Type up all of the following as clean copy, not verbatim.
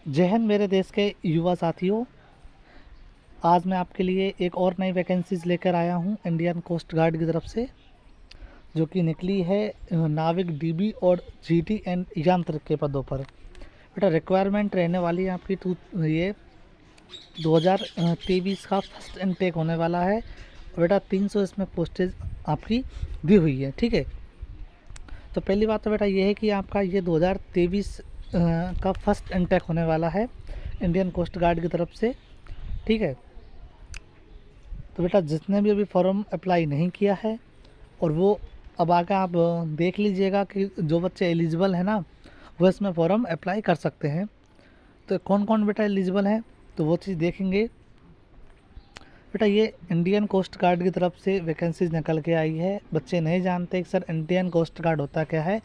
जय हिंद मेरे देश के युवा साथियों। आज मैं आपके लिए एक और नई वैकेंसीज लेकर आया हूं इंडियन कोस्ट गार्ड की तरफ से, जो कि निकली है नाविक डीबी और जीटी एंड यांत्रिक के पदों पर। बेटा रिक्वायरमेंट रहने वाली है आपकी ये 2023 का फर्स्ट इनटेक होने वाला है। बेटा 300 इसमें पोस्टेज आपकी दी हुई है। ठीक है, तो पहली बात तो बेटा ये है कि आपका ये 2023 का फर्स्ट इनटेक होने वाला है इंडियन कोस्ट गार्ड की तरफ से। ठीक है, तो बेटा जिसने भी अभी फॉर्म अप्लाई नहीं किया है और वो अब आगे आप देख लीजिएगा कि जो बच्चे एलिजिबल हैं ना, वो इसमें फॉर्म अप्लाई कर सकते हैं। तो कौन कौन बेटा एलिजिबल हैं तो वो चीज़ देखेंगे। बेटा ये इंडियन कोस्ट गार्ड की तरफ से वैकेंसीज निकल के आई है। बच्चे नहीं जानते कि सर इंडियन कोस्ट गार्ड होता क्या है।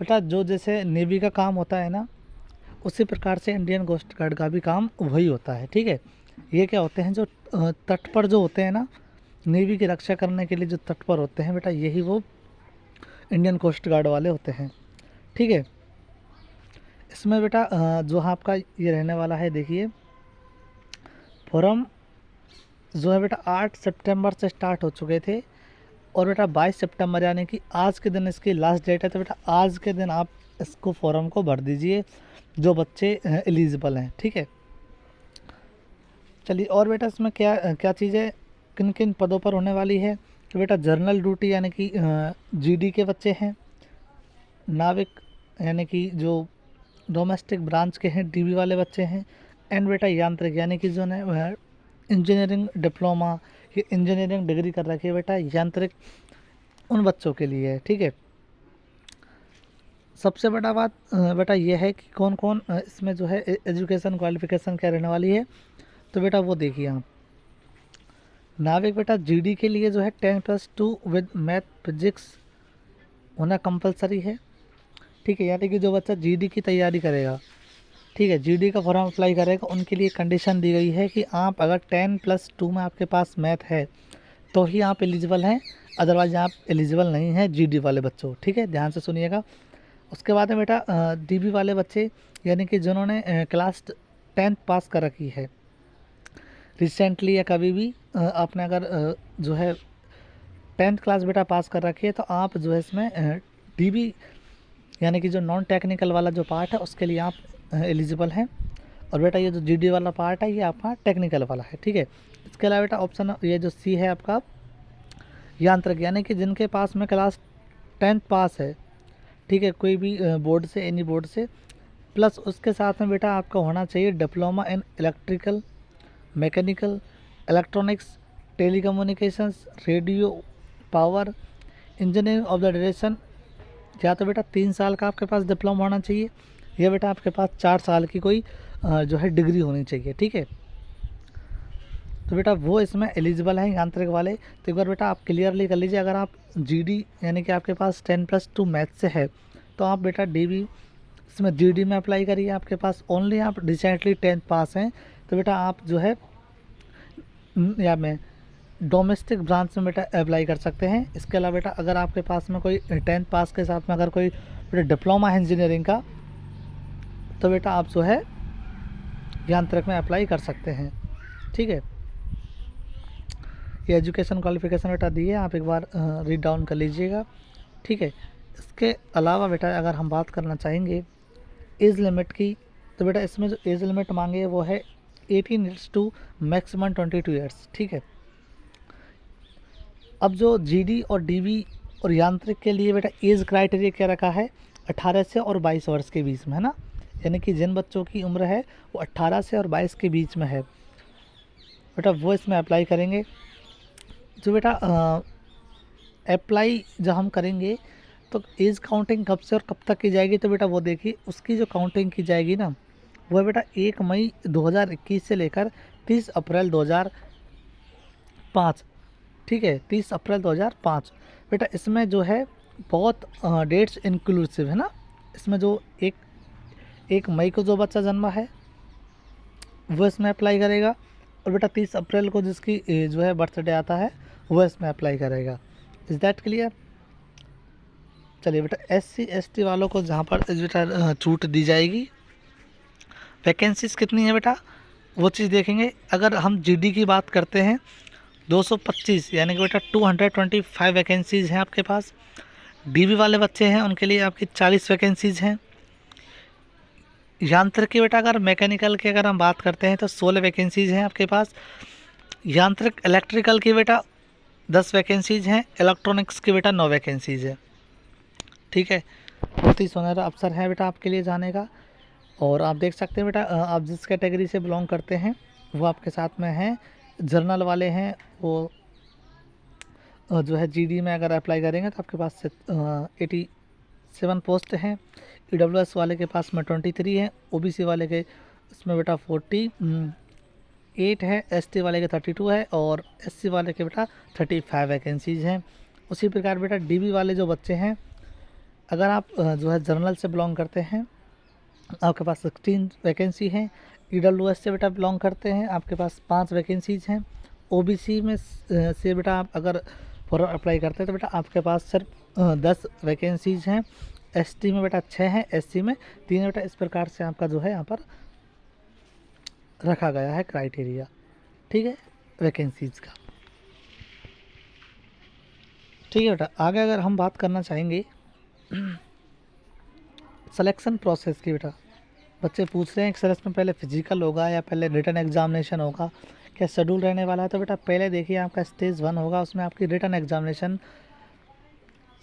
बेटा जो जैसे नेवी का काम होता है ना, उसी प्रकार से इंडियन कोस्ट गार्ड का भी काम वही होता है। ठीक है, ये क्या होते हैं जो तट पर जो होते हैं ना, नेवी की रक्षा करने के लिए जो तट पर होते हैं बेटा, यही वो इंडियन कोस्ट गार्ड वाले होते हैं। ठीक है, इसमें बेटा जो आपका ये रहने वाला है, देखिए फॉर्म जो है बेटा 8 सितंबर से स्टार्ट हो चुके थे और बेटा 22 सितंबर यानी कि आज के दिन इसकी लास्ट डेट है। तो बेटा आज के दिन आप इसको फॉर्म को भर दीजिए जो बच्चे एलिजिबल हैं। ठीक है, चलिए और बेटा इसमें क्या क्या चीज़ें किन किन पदों पर होने वाली है। तो बेटा जनरल ड्यूटी यानी कि जीडी के बच्चे हैं, नाविक यानी कि जो डोमेस्टिक ब्रांच के हैं डीबी वाले बच्चे हैं, एंड बेटा यांत्रिक यानी कि जो है इंजीनियरिंग डिप्लोमा या इंजीनियरिंग डिग्री कर रखी है बेटा यांत्रिक, उन बच्चों के लिए है। ठीक है, सबसे बड़ा बात बेटा ये है कि कौन कौन इसमें जो है एजुकेशन क्वालिफिकेशन क्या रहने वाली है। तो बेटा वो देखिए आप, नाविक बेटा जीडी के लिए जो है 10+2 विद मैथ फिजिक्स होना कंपलसरी है। ठीक है, यानी कि जो बच्चा जीडी की तैयारी करेगा, ठीक है, जीडी का फॉर्म अप्लाई करेगा, उनके लिए कंडीशन दी गई है कि आप अगर 10+2 में आपके पास मैथ है तो ही आप एलिजिबल हैं, अदरवाइज आप एलिजिबल नहीं हैं जीडी वाले बच्चों। ठीक है, ध्यान से सुनिएगा। उसके बाद में बेटा डीबी वाले बच्चे यानी कि जिन्होंने क्लास 10th पास कर रखी है रिसेंटली या कभी भी, आपने अगर जो है 10th क्लास बेटा पास कर रखी है तो आप जो है इसमें डीबी यानी कि जो नॉन टेक्निकल वाला जो पार्ट है उसके लिए आप एलिजिबल हैं। और बेटा ये जो जीडी वाला पार्ट है ये आपका टेक्निकल वाला है। ठीक है, इसके अलावा बेटा ऑप्शन ये जो सी है आपका यांत्रिक, यानी कि जिनके पास में क्लास 10th पास है, ठीक है, कोई भी बोर्ड से, एनी बोर्ड से, प्लस उसके साथ में बेटा आपका होना चाहिए diploma in electrical, mechanical, electronics, telecommunications, radio, power, engineering of the direction. या तो बेटा 3 साल का आपके पास डिप्लोमा होना चाहिए या बेटा आपके पास 4 साल की कोई जो है डिग्री होनी चाहिए। ठीक है, तो बेटा वो इसमें एलिजिबल हैं यांत्रिक वाले। तो एक बार बेटा आप क्लियरली कर लीजिए, अगर आप जीडी यानी कि आपके पास 10+2 मैथ से है तो आप बेटा डीबी इसमें जीडी में अप्लाई करिए। आपके पास ओनली आप रिसेंटली 10th पास हैं तो बेटा आप जो है या में डोमेस्टिक ब्रांच में बेटा अप्लाई कर सकते हैं। इसके अलावा बेटा अगर आपके पास में कोई 10th पास के साथ में अगर कोई बेटा डिप्लोमा है इंजीनियरिंग का तो बेटा आप जो है यांत्रिक में अप्लाई कर सकते हैं। ठीक है, ये एजुकेशन क्वालिफिकेशन बेटा दी है, आप एक बार रीड डाउन कर लीजिएगा। ठीक है, इसके अलावा बेटा अगर हम बात करना चाहेंगे एज लिमिट की, तो बेटा इसमें जो एज लिमिट मांगे वो है 18 ईयर्स टू मैक्सिमम 22 ईयर्स। ठीक है, अब जो जीडी और डीबी और यांत्रिक के लिए बेटा एज क्राइटेरिया क्या रखा है, 18 से और 22 वर्ष के बीच में, है ना, यानी कि जिन बच्चों की उम्र है वो 18 से और 22 के बीच में है बेटा वो इसमें अप्लाई करेंगे। जो बेटा अप्लाई जब हम करेंगे तो एज काउंटिंग कब से और कब तक की जाएगी, तो बेटा वो देखिए उसकी जो काउंटिंग की जाएगी ना, वो बेटा 1 मई 2021 से लेकर 30 अप्रैल 2005। ठीक है, 30 अप्रैल 2005 बेटा इसमें जो है बहुत डेट्स इंक्लूसिव है ना। इसमें जो एक मई को जो बच्चा जन्मा है वो इसमें अप्लाई करेगा और बेटा 30 अप्रैल को जिसकी जो है बर्थडे आता है वो इसमें अप्लाई करेगा। Is that clear. चलिए बेटा SC ST वालों को जहाँ पर बेटा छूट दी जाएगी वैकेंसीज कितनी है बेटा वो चीज़ देखेंगे। अगर हम जीडी की बात करते हैं 225 यानी कि बेटा 225 वैकेंसीज़ हैं आपके पास। डीबी वाले बच्चे हैं उनके लिए आपकी 40 वैकेंसीज़ हैं। यांत्रिकी बेटा अगर मैकेनिकल की अगर हम बात करते हैं तो 16 वैकेंसीज़ हैं आपके पास। यांत्रिक इलेक्ट्रिकल की बेटा 10 वैकेंसीज़ हैं। इलेक्ट्रॉनिक्स की बेटा 9 वैकेंसीज़ है। ठीक है, बहुत ही सुनहरा अवसर है बेटा आपके लिए जाने का। और आप देख सकते हैं बेटा आप जिस कैटेगरी से बिलोंग करते हैं वो आपके साथ में हैं। जर्नल वाले हैं वो जो है जीडी में अगर अप्लाई करेंगे तो आपके पास 87 पोस्ट हैं। ईडब्ल्यूएस वाले के पास में 23 है। ओबीसी वाले के इसमें बेटा 48 है। एसटी वाले के 32 है और एससी वाले के बेटा 35 वैकेंसीज़ हैं। उसी प्रकार बेटा डीबी वाले जो बच्चे हैं अगर आप जो है जर्नल से बिलोंग करते हैं आपके पास 16 वैकेंसी हैं। ईडब्ल्यूएस से बेटा बिलोंग करते हैं आपके पास 5 वैकेंसीज़ हैं। ओबीसी में से बेटा आप अगर फॉर अप्लाई करते हैं तो बेटा आपके पास सिर्फ 10 वैकेंसीज़ हैं। एसटी में बेटा 6 हैं। एससी में 3 बेटा। इस प्रकार से आपका जो है यहाँ पर रखा गया है क्राइटेरिया। ठीक है, वैकेंसीज़ का। ठीक है बेटा, आगे अगर हम बात करना चाहेंगे सिलेक्शन प्रोसेस की बेटा। बच्चे पूछ रहे हैं कि सर इसमें पहले फिजिकल होगा या पहले रिटन एग्जामिनेशन होगा, क्या शेड्यूल रहने वाला है। तो बेटा पहले देखिए आपका स्टेज 1 होगा, उसमें आपकी रिटन एग्जामिनेशन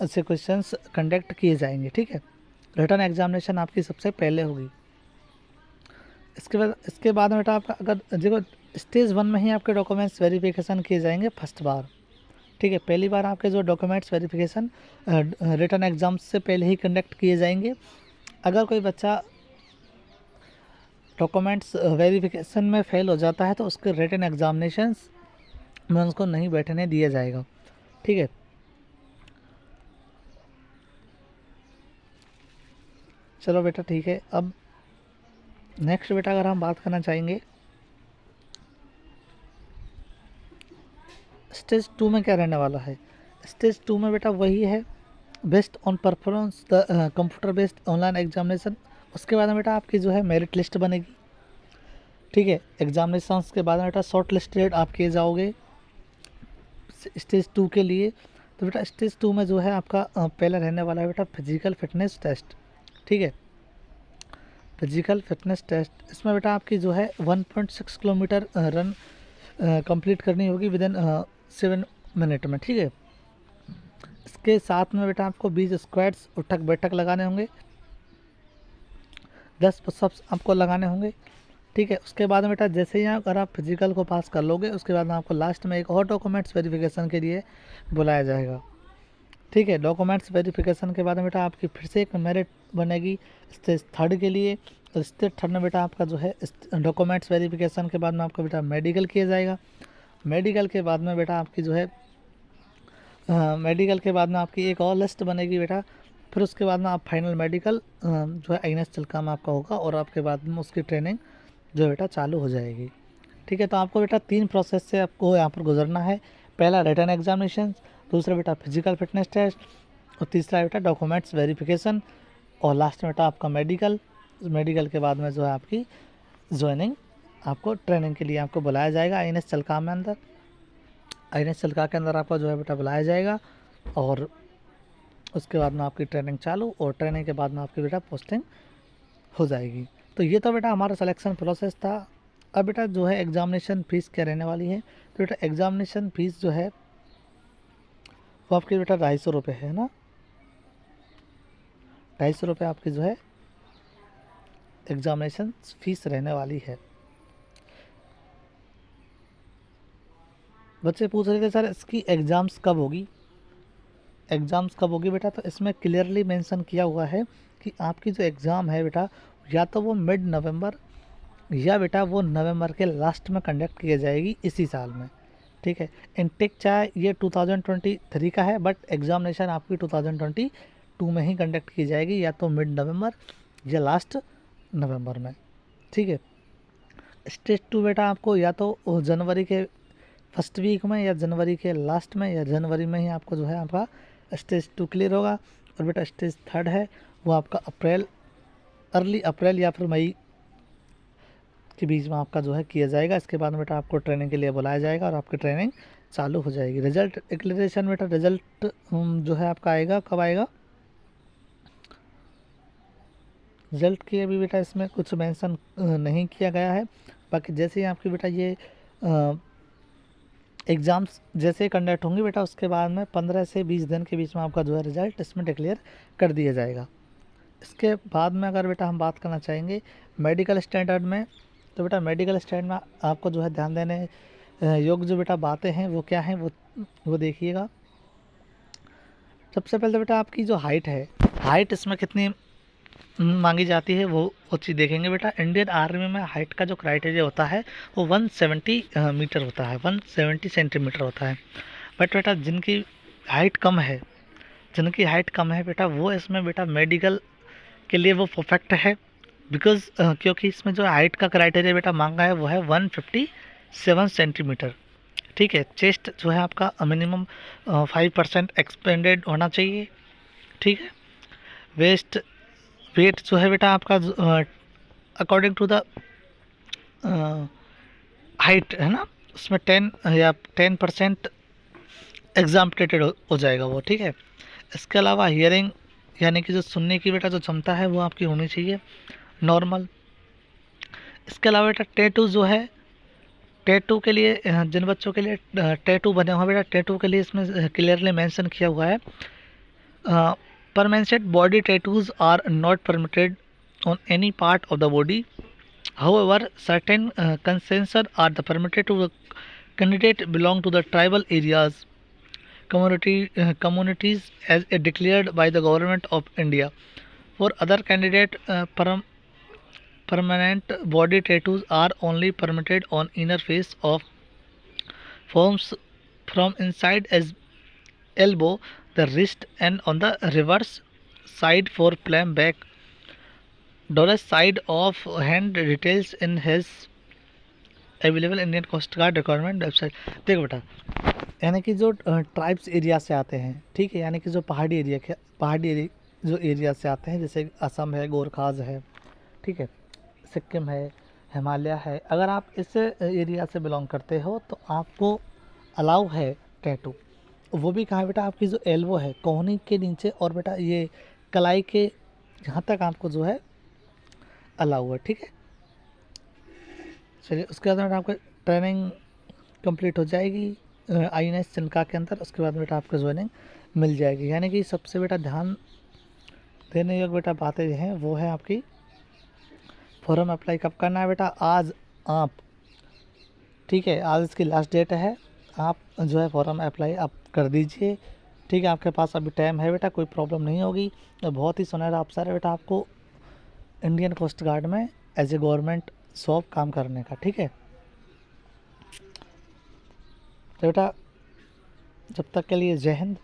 से क्वेश्चंस कंडक्ट किए जाएंगे। ठीक है, रिटन एग्जामिनेशन आपकी सबसे पहले होगी। इसके बाद में बेटा आपका अगर देखो स्टेज 1 में ही आपके डॉक्यूमेंट्स वेरिफिकेशन किए जाएंगे फर्स्ट बार। ठीक है, पहली बार आपके जो डॉक्यूमेंट्स वेरिफिकेशन रिटन एग्ज़ाम से पहले ही कंडक्ट किए जाएंगे। अगर कोई बच्चा डॉक्यूमेंट्स वेरिफिकेशन में फेल हो जाता है तो उसके रिटन एग्जामिनेशंस में उसको नहीं बैठने दिया जाएगा। ठीक है, चलो बेटा ठीक है। अब नेक्स्ट बेटा अगर हम बात करना चाहेंगे स्टेज 2 में क्या रहने वाला है। स्टेज 2 में बेटा वही है based on performance the computer based online examination. उसके बाद में बेटा आपकी जो है मेरिट लिस्ट बनेगी। ठीक है, एग्जामिनेशंस के बाद में बेटा शॉर्ट लिस्टेड आप किए जाओगे स्टेज 2 के लिए। तो बेटा स्टेज 2 में जो है आपका पहला रहने वाला है बेटा फिजिकल फिटनेस टेस्ट। ठीक है, फिजिकल फिटनेस टेस्ट इसमें बेटा आपकी जो है 1.6 किलोमीटर रन कंप्लीट करनी होगी विद इन 7 मिनट में। ठीक है, इसके साथ में बेटा आपको 20 स्क्वाट्स उठक बैठक लगाने होंगे, 10 पुशअप्स आपको लगाने होंगे। ठीक है, उसके बाद में बेटा जैसे ही अगर आप फिजिकल को पास कर लोगे उसके बाद में आपको लास्ट में एक और डॉक्यूमेंट्स वेरिफिकेशन के लिए बुलाया जाएगा। ठीक है, डॉक्यूमेंट्स वेरिफिकेशन के बाद में बेटा आपकी फिर से एक मेरिट बनेगी स्टेज 3 के लिए। तो स्टेज 3 में बेटा आपका जो है डॉक्यूमेंट्स वेरिफिकेशन के बाद में आपका बेटा मेडिकल किया जाएगा। मेडिकल के बाद में बेटा आपकी जो है मेडिकल के बाद में आपकी एक और लिस्ट बनेगी बेटा। फिर उसके बाद में आप फाइनल मेडिकल जो है INS चिल्का में आपका होगा और आपके बाद में उसकी ट्रेनिंग जो बेटा चालू हो जाएगी। ठीक है, तो आपको बेटा 3 प्रोसेस से आपको यहाँ पर गुजरना है। पहला रिटन एग्जामिनेशन, दूसरा बेटा फिजिकल फिटनेस टेस्ट और तीसरा बेटा डॉक्यूमेंट्स वेरिफिकेशन और लास्ट में बेटा आपका मेडिकल। मेडिकल के बाद में जो है आपकी ज्वाइनिंग, आपको ट्रेनिंग के लिए आपको बुलाया जाएगा INS चिल्का में अंदर। INS चिल्का के अंदर आपका जो है बेटा बुलाया जाएगा और उसके बाद में आपकी ट्रेनिंग चालू और ट्रेनिंग के बाद में आपकी बेटा पोस्टिंग हो जाएगी। तो ये तो बेटा हमारा सिलेक्शन प्रोसेस था। अब बेटा जो है एग्ज़ामिनेशन फ़ीस क्या रहने वाली है। तो बेटा एग्ज़ामिनेशन फ़ीस जो है वो आपकी बेटा 250 रुपये है ना। 250 रुपये आपकी जो है एग्ज़ामिनेशन फ़ीस रहने वाली है। बच्चे पूछ रहे थे सर इसकी एग्ज़ाम्स कब होगी। एग्ज़ाम्स कब होगी बेटा, तो इसमें क्लियरली मेंशन किया हुआ है कि आपकी जो एग्ज़ाम है बेटा या तो वो मिड नवंबर या बेटा वो नवंबर के लास्ट में कंडक्ट की जाएगी इसी साल में। ठीक है, इनटेक चाहे ये 2023 का है बट एग्ज़ामिनेशन आपकी 2022 में ही कंडक्ट की जाएगी, या तो मिड नवंबर या लास्ट नवंबर में। ठीक है, स्टेज 2 बेटा आपको या तो जनवरी के फर्स्ट वीक में या जनवरी के लास्ट में या जनवरी में ही आपको जो है आपका स्टेज 2 क्लियर होगा। और बेटा स्टेज 3 है वो आपका अर्ली अप्रैल या फिर मई के बीच में आपका जो है किया जाएगा। इसके बाद में बेटा आपको ट्रेनिंग के लिए बुलाया जाएगा और आपकी ट्रेनिंग चालू हो जाएगी। रिजल्ट डिक्लेरेशन बेटा, रिजल्ट जो है आपका आएगा, कब आएगा? रिजल्ट की अभी बेटा इसमें कुछ मेंशन नहीं किया गया है। बाकी जैसे ही आपकी बेटा ये एग्ज़ाम्स जैसे कंडक्ट होंगे बेटा, उसके बाद में 15 से 20 दिन के बीच में आपका जो है रिज़ल्ट इसमें डिक्लेयर कर दिया जाएगा। इसके बाद में अगर बेटा हम बात करना चाहेंगे मेडिकल स्टैंडर्ड में, तो बेटा मेडिकल स्टैंडर्ड में आपको जो है ध्यान देने योग्य जो बेटा बातें हैं वो क्या हैं, वो देखिएगा। सबसे पहले तो बेटा आपकी जो हाइट है, हाइट इसमें कितनी मांगी जाती है वो चीज़ देखेंगे बेटा। इंडियन आर्मी में हाइट का जो क्राइटेरिया होता है वो 170 मीटर होता है, 170 सेंटीमीटर होता है। बट बेटा जिनकी हाइट कम है, बेटा वो इसमें बेटा मेडिकल के लिए वो परफेक्ट है। बिकॉज क्योंकि इसमें जो हाइट का क्राइटेरिया बेटा मांगा है वो है 157 सेंटीमीटर। ठीक है, चेस्ट जो है आपका मिनिमम 5% एक्सपेंडेड होना चाहिए। ठीक है, वेट जो है बेटा आपका अकॉर्डिंग टू द हाइट है ना, उसमें 10% एग्जाम्पटेड हो जाएगा वो। ठीक है, इसके अलावा हियरिंग यानी कि जो सुनने की बेटा जो क्षमता है वो आपकी होनी चाहिए नॉर्मल। इसके अलावा बेटा टैटू जो है, टैटू के लिए जिन बच्चों के लिए टैटू बने हुए बेटा, टैटू के लिए इसमें क्लियरली मेंशन किया हुआ है permanent body tattoos are not permitted on any part of the body. However, certain concessions are the permitted to the candidate belong to the tribal areas, communities as declared by the government of India. For other candidate, permanent body tattoos are only permitted on inner face of forms from inside as elbow, the wrist, and on the reverse side for plain back. Dollar side of hand details in his available Indian Coast Guard requirement website. देखो बेटा, यानी कि जो tribes area से आते हैं, ठीक है, यानी कि जो जो एरिया से आते हैं, जैसे असम है, गोरखाज है, ठीक है, सिक्किम है, हिमालय है, अगर आप इस एरिया से बिलोंग करते हो तो आपको अलाउ है टैटू। वो भी कहाँ है बेटा, आपकी जो एल्बो है, कोहनी के नीचे, और बेटा ये कलाई के यहाँ तक आपको जो है अलाउ है। ठीक है, चलिए उसके बाद बेटा आपका ट्रेनिंग कंप्लीट हो जाएगी INS चिनका के अंदर। उसके बाद बेटा आपको ज्वाइनिंग मिल जाएगी। यानी कि सबसे बेटा ध्यान देने योग्य बेटा बातें जो हैं वो है आपकी फॉर्म अप्लाई कब करना है बेटा, आज आप, ठीक है, आज इसकी लास्ट डेट है, आप जो है फॉर्म अप्लाई आप कर दीजिए। ठीक है, आपके पास अभी टाइम है बेटा, कोई प्रॉब्लम नहीं होगी। और बहुत ही सुनहरा अवसर है बेटा आपको इंडियन कोस्ट गार्ड में एज ए गवर्नमेंट जॉब काम करने का। ठीक है, तो बेटा जब तक के लिए जय हिंद।